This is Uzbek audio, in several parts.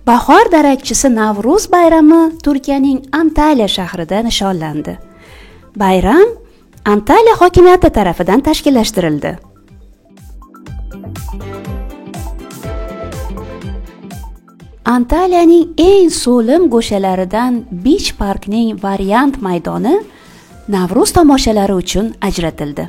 Bahor darakchisi Navruz bayrami Turkiyaning Antalya shahrida nishonlandi. Bayram Antalya hokimiyati tarafidan tashkillashtirildi. Antalyaning eng so'lim go'shalaridan Beach Parkning variant maydoni Navruz tomoshalari uchun ajratildi.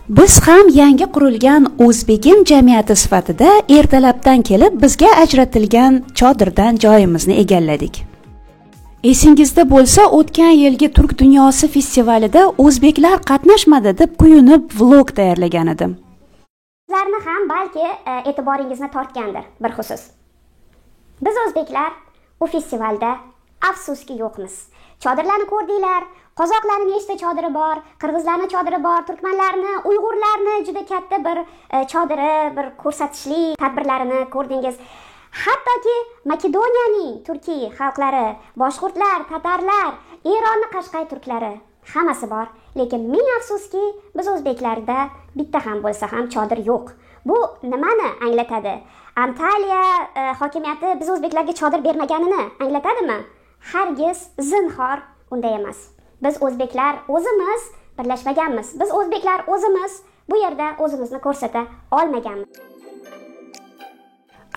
Biz ham yangi qurilgan O'zbegim jamiyati sifatida ertalabdan kelib bizga ajratilgan chodirdan joyimizni egalladik. Esingizda bo'lsa, o'tgan yilgi Turk dunyosi festivalida o'zbeklar qatnashmadi deb kuyunib vlog tayyorlagan edim. Sizlarni ham balki e'tiboringizni tortgandir bir xusus. Biz o'zbeklar u festivalda afsuski yo'qmiz. Chodirlarni ko'rdinglar, qozoqlarning nechta chodiri bor, qirg'izlarning chodiri bor, turkmanlarni, uyg'urlarni juda katta bir chodiri, bir ko'rsatishli tadbirlarini ko'rdingiz. Hattoki Makedoniyaning turkiy xalqlari, boshqurtlar, tatarlar, Eronning Qashqay turklari hammasi bor. Lekin ming afsuski, biz o'zbeklarda bitta ham bo'lsa ham chodir yo'q. Bu nimani anglatadi? Antalya hokimiyati biz o'zbeklarga chodir bermaganini anglatadimi? Hargiz, zinhor unday emas. Biz o'zbeklar o'zimiz birlashmaganmiz. Biz o'zbeklar o'zimiz bu yerda o'zimizni ko'rsata olmaganmiz.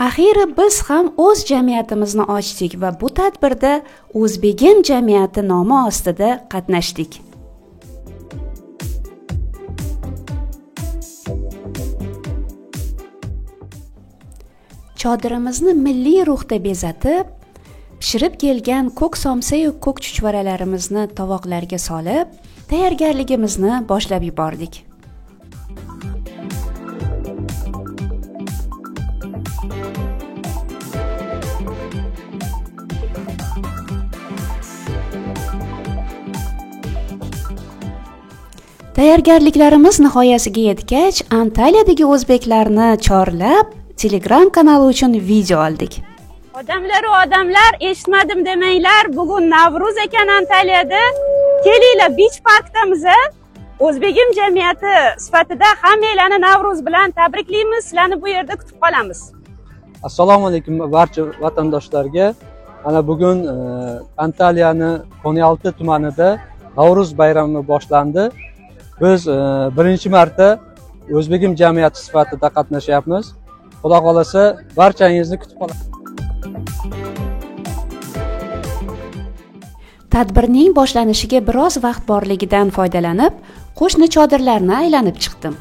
Axiri biz ham o'z jamiyatimizni ochdik va bu tadbirda O'zbegim jamiyati nomi ostida qatnashdik. Chodirimizni milliy ruhda bezatib, pishirib kelgan ko'k somsa-yu ko'k chuchvaralarimizni tovoqlarga solib, tayyorgarligimizni boshlab yubordik. Tayyorgarliklarimiz nihoyasiga yetgach, Antalyadagi o'zbeklarni chorlab, Telegram kanali uchun video oldik. Odamlar, eshitmadim demanglar. Bugun Navruz ekan Antalyada. Kelinglar, Beach Parkdamiz. O'zbegim jamiyati sifatida hammalarni Navruz bilan tabriklaymiz. Sizlarni bu yerda kutib qolamiz. Assalomu alaykum barcha vatandoshlarga. Mana bugun Antalyaning Konyaaltı tumanida Navruz bayrami boshlandi. Biz birinchi marta O'zbegim jamiyati sifatida qatnashyapmiz. Xudo xolasa barchangizni kutib qolamiz. Tadbirning boshlanishiga biroz vaqt borligidan foydalanib, qo'shni chodirlarni aylanib chiqdim.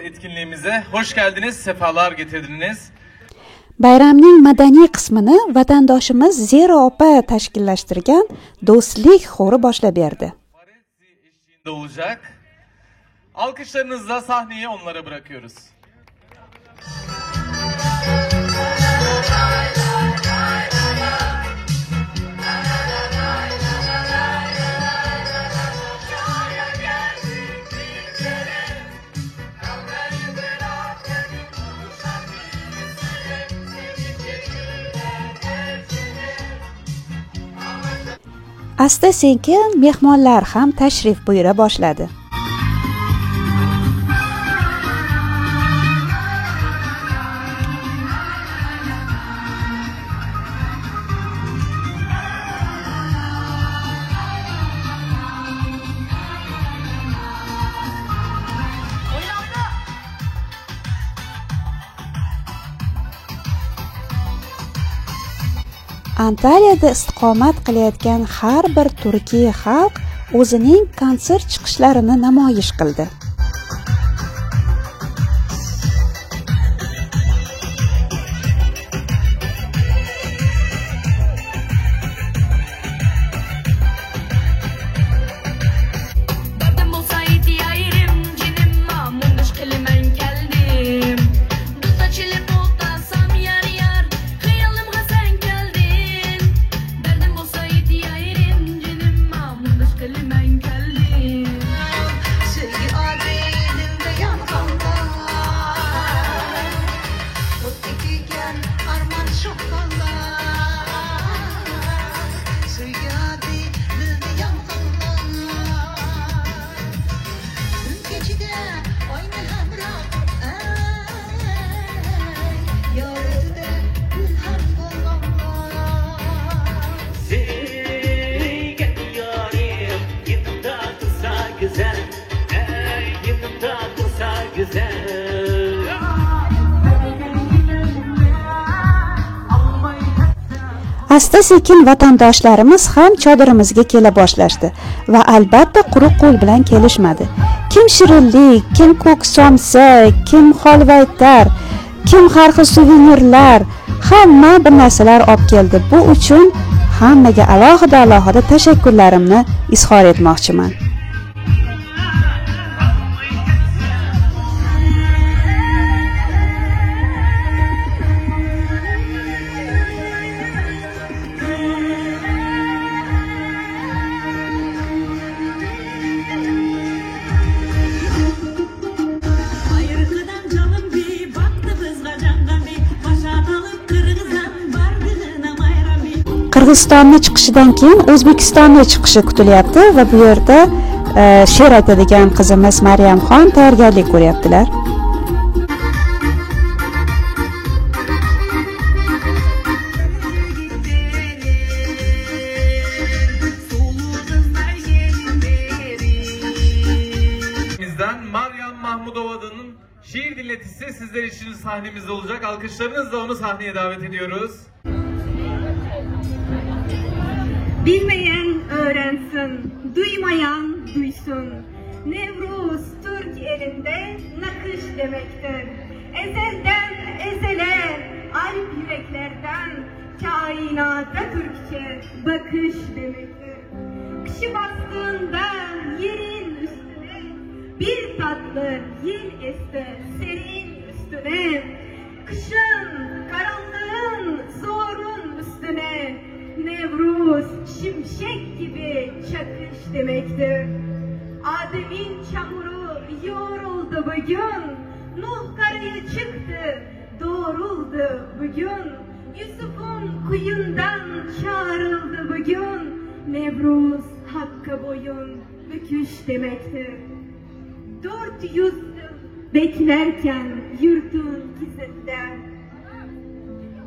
etkinliğimize hoş geldiniz, sefalar getirdiniz. Bayramning madaniy qismini vatandoshimiz Zero opa tashkillashtirgan do'stlik xori boshlab berdi. Olacak. Alkışlarınızla sahneyi onlara bırakıyoruz. Asta-sekin mehmonlar ham tashrif buyura boshladi. Antaliyada istiqomat qilayotgan har bir turkiy xalq o'zining konsert chiqishlarini namoyish qildi. Asta-sekin vatandoshlarimiz ham chodirimizga kela boshlashdi va albatta quruq qo'l bilan kelishmadi. Kim shirinlik, kim ko'k somsa, kim holvaytar, kim har xil suvenirlar, hamma bir narsalar olib keldi. Bu uchun hammaga alohida tashakkurlarimni izhor etmoqchiman. Qirg'izistonni chiqishidan keyin O'zbekistonni chiqishi kutilyapti va bu yerda she'r aytadigan qizimiz Maryamxon tayyorgarlik ko'ryaptilar. Bizden Maryam Mahmudova'nın şiir dinletisi sizler için sahnemizde olacak. Alkışlarınızla onu sahneye davet ediyoruz. Bilmeyen öğrensin, duymayan duysun. Nevruz Türk elinde nakış demektir. Ezelden ezele, alp yüreklerden kainata Türkçe bakış demektir. Kışı bastığında yerin üstüne bir tatlı yel esti serin üstüne. Kışın, karanlığın, zorun üstüne Nevruz şimşek gibi çakış demektir. Adem'in çamuru yoğruldu bugün, Nuh karaya çıktı, doğruldu bugün. Yusuf'un kuyundan çağrıldı bugün, Nevruz hakka boyun büküş demektir. 400 yıl beklerken yurtun gizinde,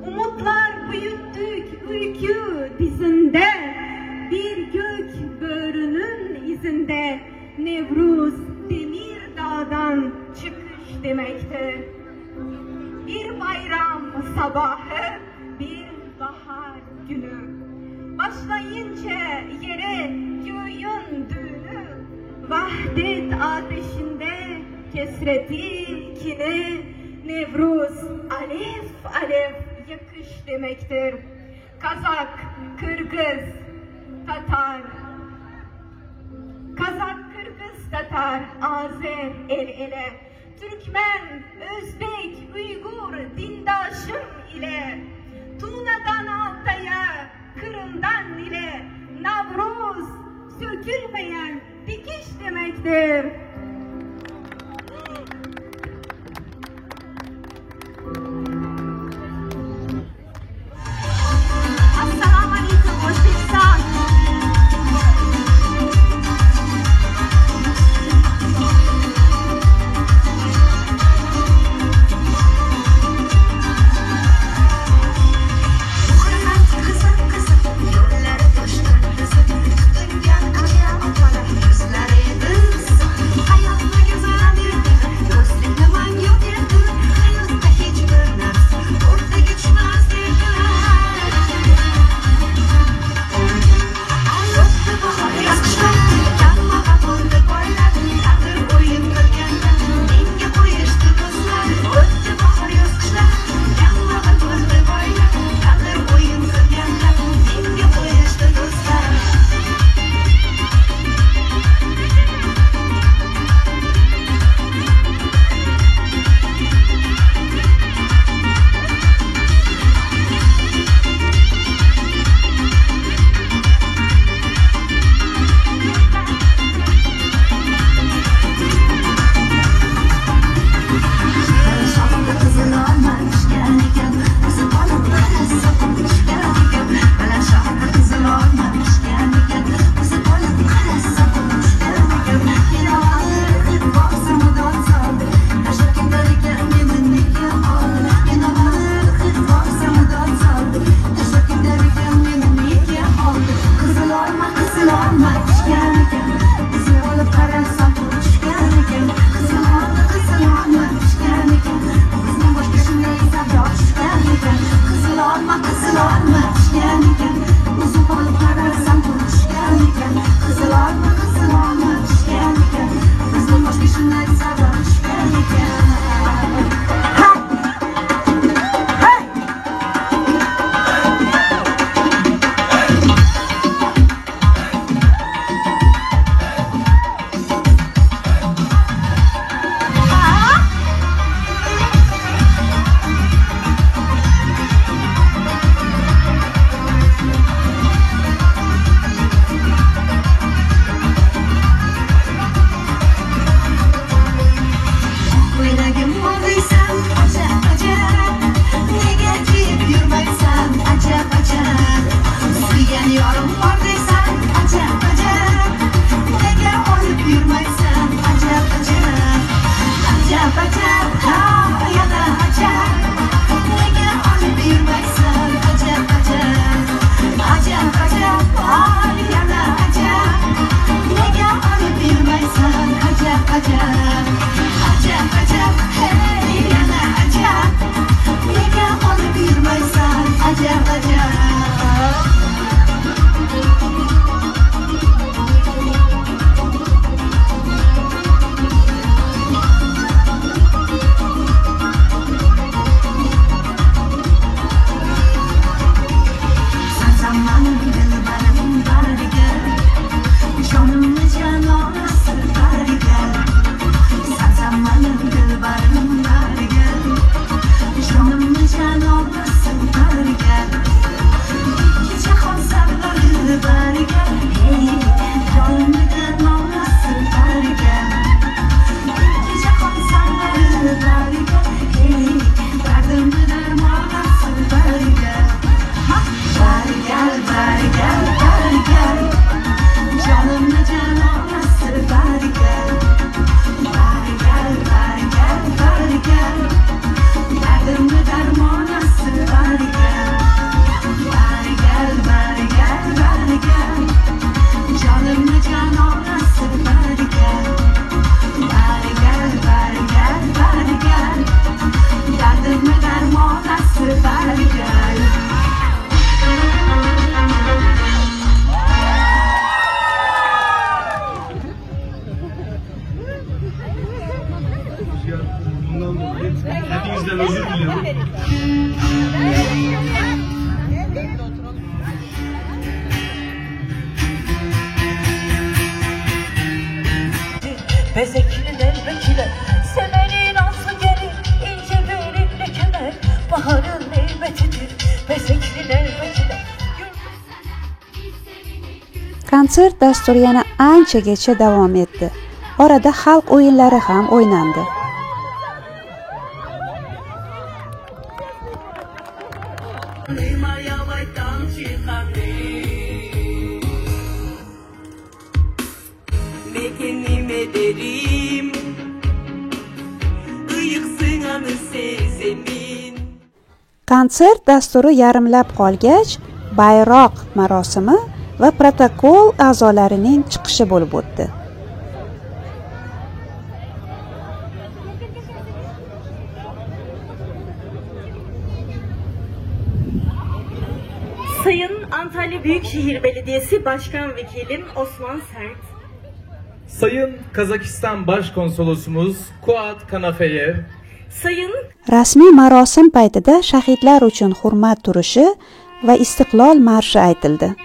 umutlar büyüttük ülkü dizinde, bir gök böğrünün izinde, Nevruz demir dağdan çıkış demektir. Bir bayram sabahı, bir bahar günü, başlayınca yere göğün düğünü, vahdet ateşinde kesreti kine, Nevruz alev alev yakış demektir. Kazak, Kırgız, Tatar, Kazak, Kırgız, Tatar, Azer el ele, Türkmen, Özbek, Uygur, dindaşım ile, Tuna'dan Altay'a, Kırım'dan ile, Navruz sökülmeyen dikiş demektir. Hepinizden özür diliyorum. Bezekliler bekile, semenin aslı gelir, ince belirli kemer, baharın heybetidir. Bezekliler bekile. Konsert dasturi yana anchagacha davom etdi. Orada xalq o'yinlari ham o'ynandi. Konsert dasturi yarimlab qolgach, bayroq marosimi va protokol a'zolarining chiqishi bo'lib o'tdi. Sayın Antalya Büyükşehir Belediyesi Başkan Vekilim Osman Sert, Sayın Kazakistan Başkonsolosumuz Kuat Kanafeyev, Sayın Rasmiy marosim paytida shahidlar uchun hurmat turishi va istiqlol marshi aytildi.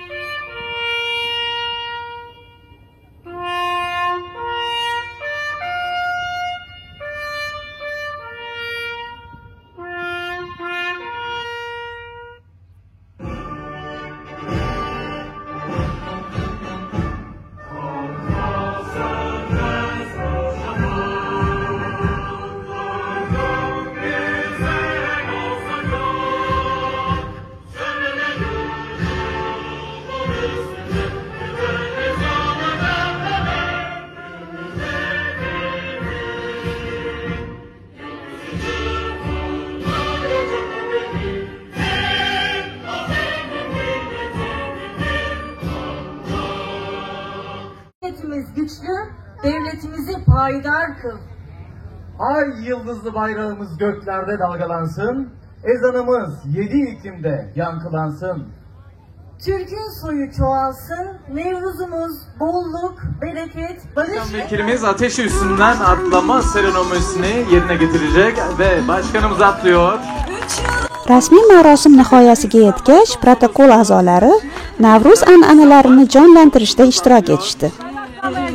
devletimiz güçlü, devletimizi payidar kıl. Ay yıldızlı bayrağımız göklerde dalgalansın, ezanımız 7 iklimde yankılansın. Türk'ün soyu çoğalsın, Nevruzumuz bolluk, bereket, barış... Vekilimiz ateşi üstünden atlama seremonisini yerine getirecek ve başkanımız atlıyor. Rasmiy marosim nihoyasiga yetgach, protokol a'zolari Navruz an'analarini jonlantirishda ishtirok etishdi.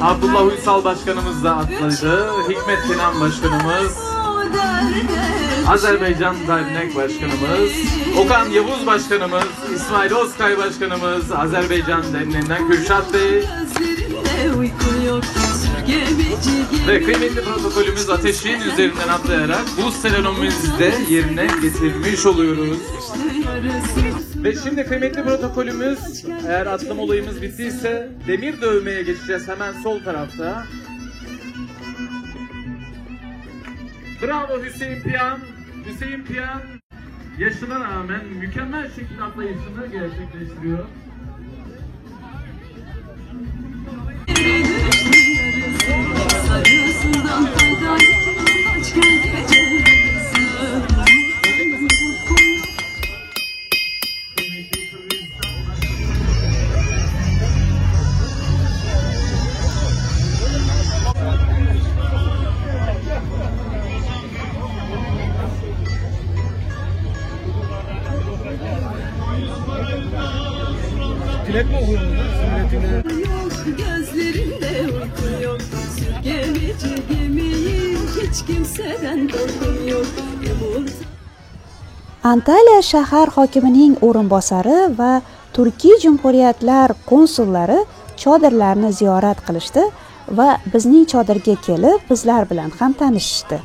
Abdullah Uysal başkanımız da atladı. Hikmet Kenan başkanımız, Azerbaycan Dernek başkanımız, Okan Yavuz başkanımız, İsmail Özkay başkanımız, Azerbaycan Derneği'nden Kürşat Bey ve kıymetli protokolümüz ateşin üzerinden atlayarak bu seremonimizde yerine getirmiş oluyoruz. Ve şimdi kıymetli protokolümüz, eğer atlama olayımız bittiyse demir dövmeye geçeceğiz hemen sol tarafta. Bravo Hüseyin Piyan. Hüseyin Piyan yaşına rağmen mükemmel şekilde atlayışını gerçekleştiriyor. Tilekme Gözlerinde uyku yok. Sürgemeci gemiyi hiç kimseden korkum yok. Antalya shahar hokimining o'rinbosari va Turkiy Jumhuriyatlar konsullari chodirlarni ziyorat qilishdi va bizning chodirga kelib, bizlar bilan ham tanishishdi.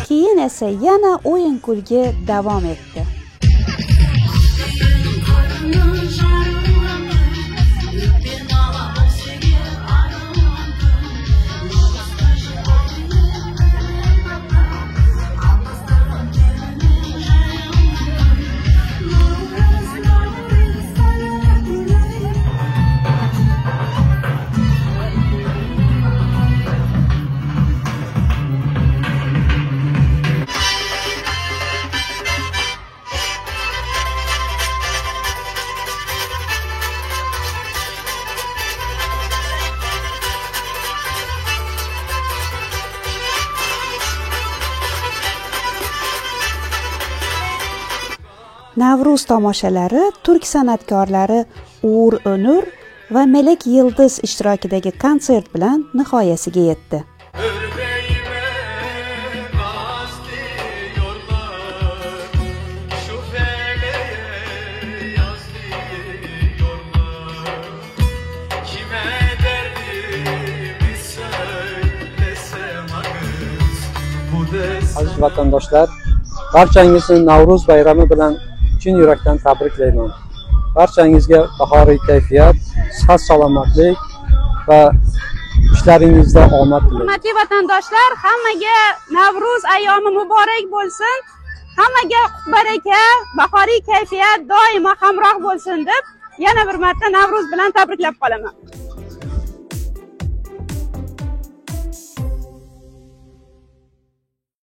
Keyin esa yana o'yin-kulgi davom etdi. Navruz tomoshalari turk san'atkorlari Uğur Önür va Melek Yıldız ishtirokidagi konsert bilan nihoyasiga yetdi. Aziz vatandoshlar, barchangizni Navruz bayrami bilan chin yurakdan tabriklayman. Barchangizga bahoriy kayfiyat, sihat salomatlik va ishlaringizda omad tilayman. Hurmatli vatandoshlar, hammaga Navruz ayyomi muborak bo'lsin. Hammaga baraka, bahoriy kayfiyat doimo hamroh bo'lsin deb yana bir marta Navruz bilan tabriklab qolaman.